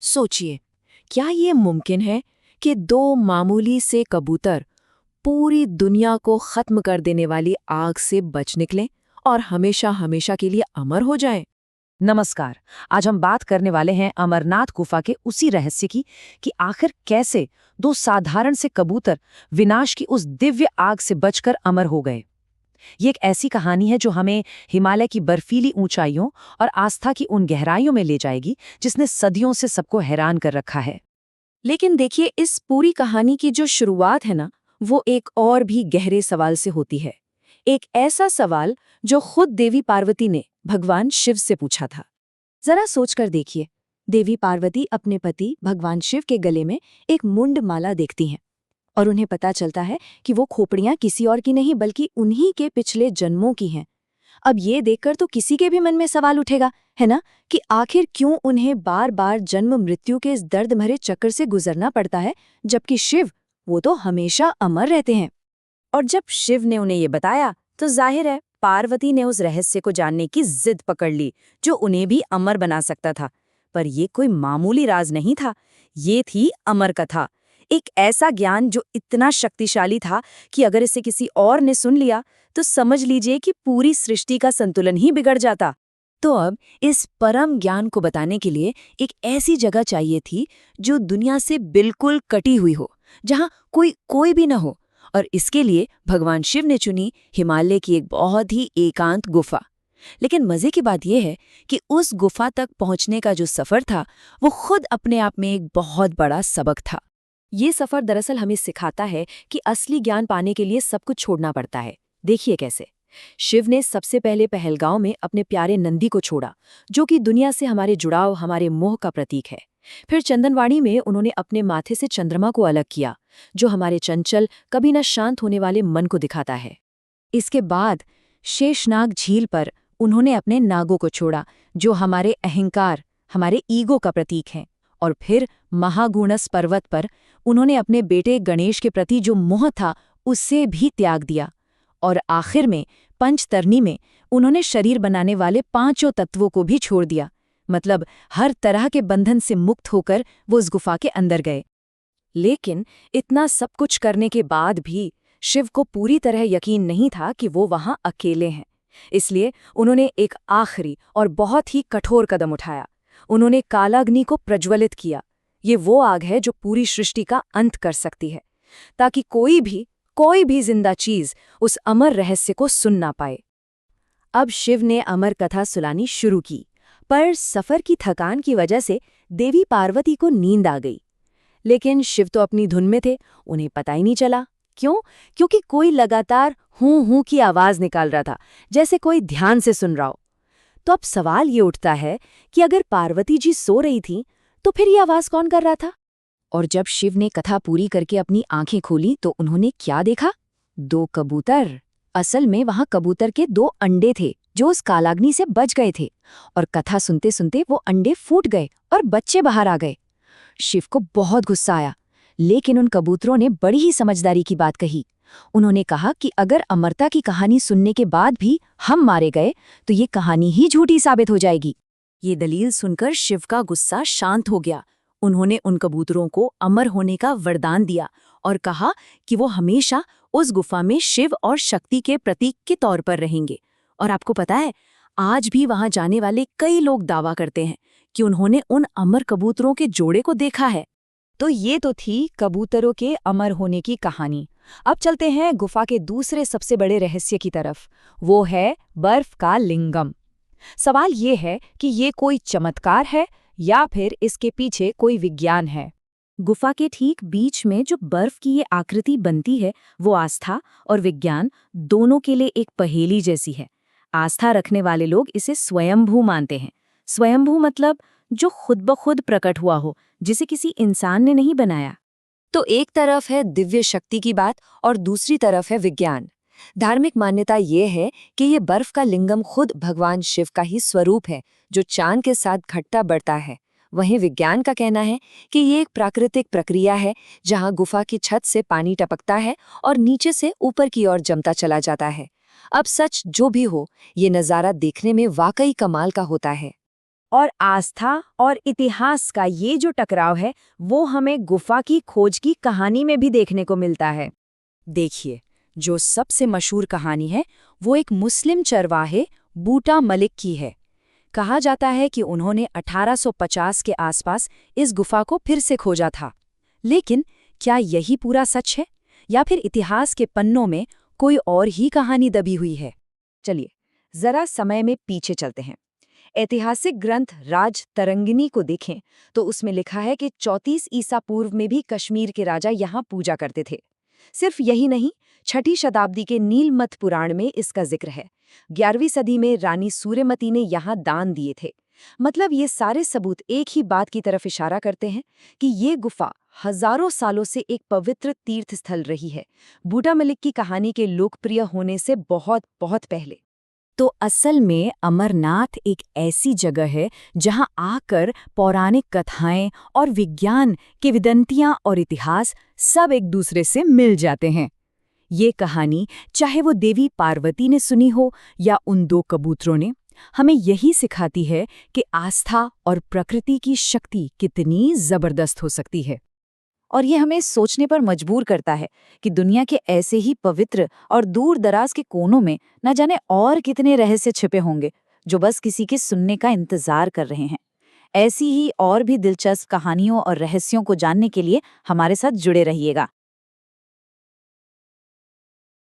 सोचिए, क्या ये मुमकिन है कि दो मामूली से कबूतर पूरी दुनिया को खत्म कर देने वाली आग से बच निकलें और हमेशा हमेशा के लिए अमर हो जाएं? नमस्कार। आज हम बात करने वाले हैं अमरनाथ गुफा के उसी रहस्य की कि आखिर कैसे दो साधारण से कबूतर विनाश की उस दिव्य आग से बचकर अमर हो गए। ये एक ऐसी कहानी है जो हमें हिमालय की बर्फीली ऊंचाइयों और आस्था की उन गहराइयों में ले जाएगी जिसने सदियों से सबको हैरान कर रखा है। लेकिन देखिए, इस पूरी कहानी की जो शुरुआत है ना, वो एक और भी गहरे सवाल से होती है। एक ऐसा सवाल जो खुद देवी पार्वती ने भगवान शिव से पूछा था। जरा सोचकर देखिए, देवी पार्वती अपने पति भगवान शिव के गले में एक मुंड माला देखती हैं और उन्हें पता चलता है कि वो खोपड़ियां किसी और की नहीं बल्कि उन्हीं के पिछले जन्मों की हैं। अब ये देखकर तो किसी के भी मन में सवाल उठेगा, है ना, कि आखिर क्यों उन्हें बार बार जन्म मृत्यु के इस दर्द भरे चक्कर से गुजरना पड़ता है, जबकि शिव, वो तो हमेशा अमर रहते हैं। और जब शिव ने उन्हें ये बताया तो जाहिर है पार्वती ने उस रहस्य को जानने की जिद पकड़ ली जो उन्हें भी अमर बना सकता था। पर ये कोई मामूली राज नहीं था, ये थी अमर कथा। एक ऐसा ज्ञान जो इतना शक्तिशाली था कि अगर इसे किसी और ने सुन लिया तो समझ लीजिए कि पूरी सृष्टि का संतुलन ही बिगड़ जाता। तो अब इस परम ज्ञान को बताने के लिए एक ऐसी जगह चाहिए थी जो दुनिया से बिल्कुल कटी हुई हो, जहां कोई भी न हो। और इसके लिए भगवान शिव ने चुनी हिमालय की एक बहुत ही एकांत गुफा। लेकिन मजे की बात यह है कि उस गुफा तक पहुंचने का जो सफर था, वो खुद अपने आप में एक बहुत बड़ा सबक था। ये सफर दरअसल हमें सिखाता है कि असली ज्ञान पाने के लिए सब कुछ छोड़ना पड़ता है। देखिए कैसे। शिव ने सबसे पहले पहलगांव में अपने प्यारे नंदी को छोड़ा, जो कि दुनिया से हमारे जुड़ाव, हमारे मोह का प्रतीक है। फिर चंदनवाड़ी में उन्होंने अपने माथे से चंद्रमा को अलग किया, जो हमारे चंचल, कभी न शांत होने वाले मन को दिखाता है। इसके बाद शेषनाग झील पर उन्होंने अपने नागों को छोड़ा, जो हमारे अहंकार, हमारे ईगो का प्रतीक हैं। और फिर महागुणस पर्वत पर उन्होंने अपने बेटे गणेश के प्रति जो मोह था, उससे भी त्याग दिया। और आखिर में पंचतरनी में उन्होंने शरीर बनाने वाले पांचों तत्वों को भी छोड़ दिया। मतलब हर तरह के बंधन से मुक्त होकर वो उस गुफा के अंदर गए। लेकिन इतना सब कुछ करने के बाद भी शिव को पूरी तरह यकीन नहीं था कि वो वहां अकेले हैं। इसलिए उन्होंने एक आखिरी और बहुत ही कठोर कदम उठाया। उन्होंने कालाग्नि को प्रज्वलित किया। ये वो आग है जो पूरी सृष्टि का अंत कर सकती है, ताकि कोई भी जिंदा चीज उस अमर रहस्य को सुन ना पाए। अब शिव ने अमर कथा सुनानी शुरू की, पर सफर की थकान की वजह से देवी पार्वती को नींद आ गई। लेकिन शिव तो अपनी धुन में थे, उन्हें पता ही नहीं चला। क्यों? क्योंकि कोई लगातार हूं हूं की आवाज निकाल रहा था, जैसे कोई ध्यान से सुन रहा हो। तो अब सवाल ये उठता है कि अगर पार्वती जी सो रही थी, तो फिर ये आवाज कौन कर रहा था? और जब शिव ने कथा पूरी करके अपनी आंखें खोली तो उन्होंने क्या देखा? दो कबूतर। असल में वहां कबूतर के दो अंडे थे जो उस कालाग्नि से बच गए थे। और कथा सुनते सुनते वो अंडे फूट गए और बच्चे बाहर आ गए। शिव को बहुत गुस्सा आया, लेकिन उन कबूतरों ने बड़ी ही समझदारी की बात कही। उन्होंने कहा कि अगर अमरता की कहानी सुनने के बाद भी हम मारे गए तो ये कहानी ही झूठी साबित हो जाएगी। ये दलील सुनकर शिव का गुस्सा शांत हो गया। उन्होंने उन कबूतरों को अमर होने का वरदान दिया और कहा कि वो हमेशा उस गुफा में शिव और शक्ति के प्रतीक के तौर पर रहेंगे। और आपको पता है, आज भी वहां जाने वाले कई लोग दावा करते हैं कि उन्होंने उन अमर कबूतरों के जोड़े को देखा है। तो ये तो थी कबूतरों के अमर होने की कहानी। अब चलते हैं गुफा के दूसरे सबसे बड़े रहस्य की तरफ। वो है बर्फ का लिंगम। सवाल ये है कि ये कोई चमत्कार है या फिर इसके पीछे कोई विज्ञान है। गुफा के ठीक बीच में जो बर्फ की ये आकृति बनती है, वो आस्था और विज्ञान दोनों के लिए एक पहेली जैसी है। आस्था रखने वाले लोग इसे स्वयंभू मानते हैं। स्वयंभू मतलब जो खुद ब खुद प्रकट हुआ हो, जिसे किसी इंसान ने नहीं बनाया। तो एक तरफ है दिव्य शक्ति की बात और दूसरी तरफ है विज्ञान। धार्मिक मान्यता ये है कि ये बर्फ का लिंगम खुद भगवान शिव का ही स्वरूप है, जो चांद के साथ घटता बढ़ता है। वहीं विज्ञान का कहना है कि ये एक प्राकृतिक प्रक्रिया है, जहां गुफा की छत से पानी टपकता है और नीचे से ऊपर की ओर जमता चला जाता है। अब सच जो भी हो, ये नज़ारा देखने में वाकई कमाल का होता है। और आस्था और इतिहास का ये जो टकराव है वो हमें गुफा की खोज की कहानी में भी देखने को मिलता है। देखिए, जो सबसे मशहूर कहानी है वो एक मुस्लिम चरवाहे बूटा मलिक की है। कहा जाता है कि उन्होंने 1850 के आसपास इस गुफा को फिर से खोजा था। लेकिन क्या यही पूरा सच है या फिर इतिहास के पन्नों में कोई और ही कहानी दबी हुई है? चलिए जरा समय में पीछे चलते हैं। ऐतिहासिक ग्रंथ राज तरंगिनी को देखें तो उसमें लिखा है कि 34 ईसा पूर्व में भी कश्मीर के राजा यहाँ पूजा करते थे। सिर्फ यही नहीं, 6ठी शताब्दी के नीलमत पुराण में इसका जिक्र है। 11वीं सदी में रानी सूर्यमती ने यहाँ दान दिए थे। मतलब ये सारे सबूत एक ही बात की तरफ इशारा करते हैं कि ये गुफा हजारों सालों से एक पवित्र तीर्थ स्थल रही है, बूटा मलिक की कहानी के लोकप्रिय होने से बहुत बहुत पहले। तो असल में अमरनाथ एक ऐसी जगह है जहां आकर पौराणिक कथाएं और विज्ञान की विदंतियां और इतिहास सब एक दूसरे से मिल जाते हैं। ये कहानी चाहे वो देवी पार्वती ने सुनी हो या उन 2 कबूतरों ने, हमें यही सिखाती है कि आस्था और प्रकृति की शक्ति कितनी जबरदस्त हो सकती है। और ये हमें सोचने पर मजबूर करता है कि दुनिया के ऐसे ही पवित्र और दूर दराज के कोनों में न जाने और कितने रहस्य छिपे होंगे जो बस किसी के सुनने का इंतजार कर रहे हैं। ऐसी ही और भी दिलचस्प कहानियों और रहस्यों को जानने के लिए हमारे साथ जुड़े रहिएगा।